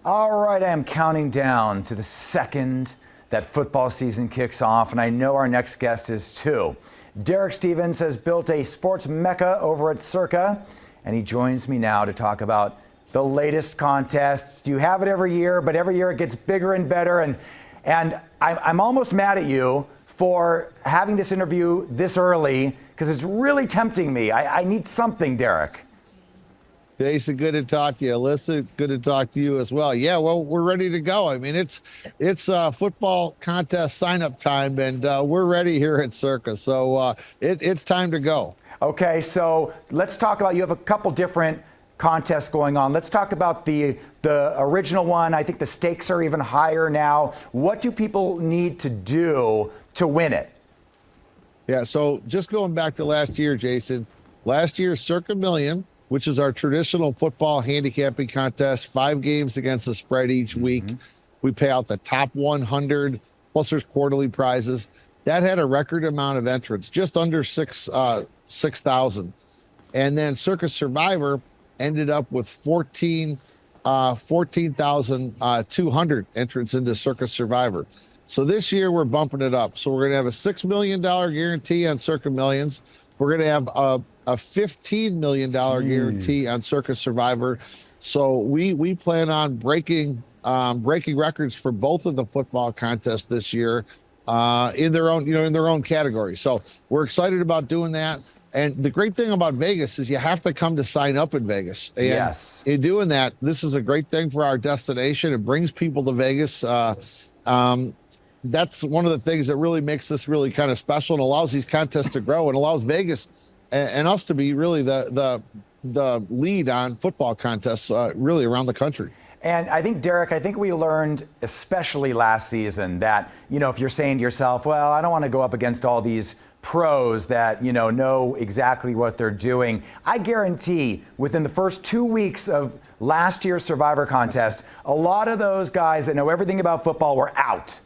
All right, I am counting down to the second that football season kicks off, and I know our next guest is too. Derek Stevens has built a sports mecca over at Circa, and he joins me now to talk about the latest contests. You have it every year, but every year it gets bigger and better, and I'm almost mad at you for having this interview this early because it's really tempting me. I need something, Derek. Jason, good to talk to you. Alyssa, good to talk to you as well. Yeah, well, we're ready to go. I mean, it's football contest sign-up time, and we're ready here at Circa. So it's time to go. Okay, so let's talk about, you have a couple different contests going on. Let's talk about the original one. I think the stakes are even higher now. What do people need to do to win it? Yeah, so just going back to last year, Jason, last year's Circa Million, which is our traditional football handicapping contest, 5 games against the spread each week. We pay out the top 100, plus there's quarterly prizes. That had a record amount of entrants, just under 6,000. And then Circa Survivor ended up with 14,200 entrants into Circa Survivor. So this year we're bumping it up. So we're going to have a $6 million guarantee on Circa Millions. We're going to have a $15 million guarantee on Circa Survivor. So we plan on breaking records for both of the football contests this year in their own category. So we're excited about doing that. And the great thing about Vegas is you have to come to sign up in Vegas. And yes. In doing that, this is a great thing for our destination. It brings people to Vegas. That's one of the things that really makes this really kind of special and allows these contests to grow and allows Vegas and us to be really the lead on football contests really around the country. And I think, Derek, we learned, especially last season, that, if you're saying to yourself, well, I don't want to go up against all these pros that, know exactly what they're doing. I guarantee within the first 2 weeks of last year's Survivor contest, a lot of those guys that know everything about football were out.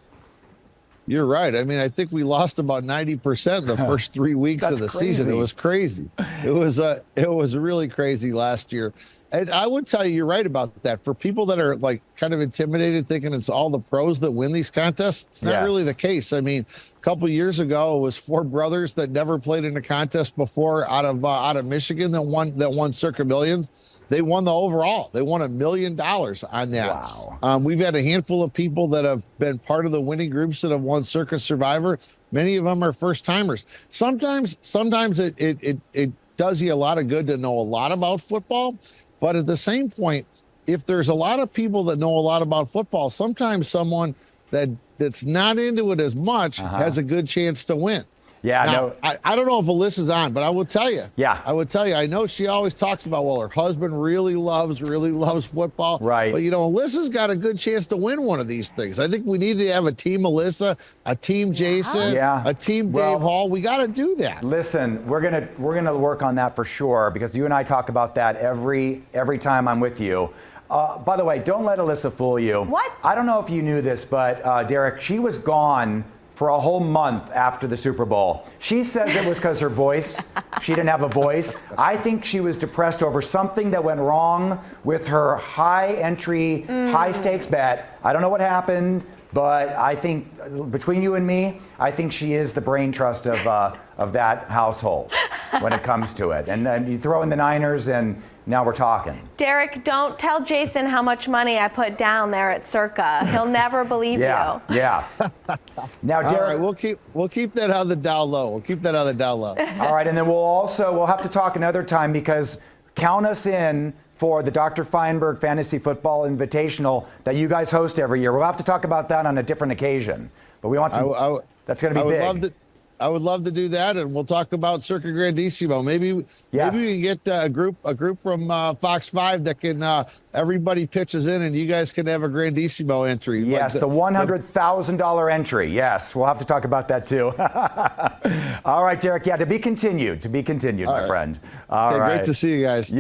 You're right. I mean, I think we lost about 90% the first 3 weeks of the season. It was crazy. It was really crazy last year. And I would tell you, you're right about that. For people that are like kind of intimidated, thinking it's all the pros that win these contests, it's not really the case. I mean, a couple years ago, it was 4 brothers that never played in a contest before out of Michigan that won Circa Millions. They won the overall. They won $1 million on that. Wow. We've had a handful of people that have been part of the winning groups that have won Circa Survivor. Many of them are first timers. Sometimes it does you a lot of good to know a lot about football. But at the same point, if there's a lot of people that know a lot about football, sometimes someone that's not into it as much has a good chance to win. Yeah, now, I don't know if Alyssa's on, but I will tell you. Yeah. I would tell you. I know she always talks about, well, her husband really loves football. Right. But, Alyssa's got a good chance to win one of these things. I think we need to have a team Alyssa, a team Jason, a team Dave Hall. We got to do that. Listen, we're gonna work on that for sure, because you and I talk about that every time I'm with you. By the way, don't let Alyssa fool you. What? I don't know if you knew this, but Derek, she was gone for a whole month after the Super Bowl. She says it was because her voice, she didn't have a voice. I think she was depressed over something that went wrong with her high entry, high stakes bet. I don't know what happened, but I think between you and me, I think she is the brain trust of that household when it comes to it. And then you throw in the Niners and now we're talking. Derek, don't tell Jason how much money I put down there at Circa. He'll never believe you. Yeah. Now, Derek, all right, we'll keep that on the down low. All right, and then we'll have to talk another time, because count us in for the Dr. Feinberg Fantasy Football Invitational that you guys host every year. We'll have to talk about that on a different occasion. But we want some. That's going to be big. I would love to do that, and we'll talk about Circa Grandissimo. Maybe we can get a group from Fox 5 that can everybody pitches in, and you guys can have a Grandissimo entry. Yes, the $100,000 entry. Yes, we'll have to talk about that too. All right, Derek. Yeah, to be continued, my friend. All right. Great to see you guys.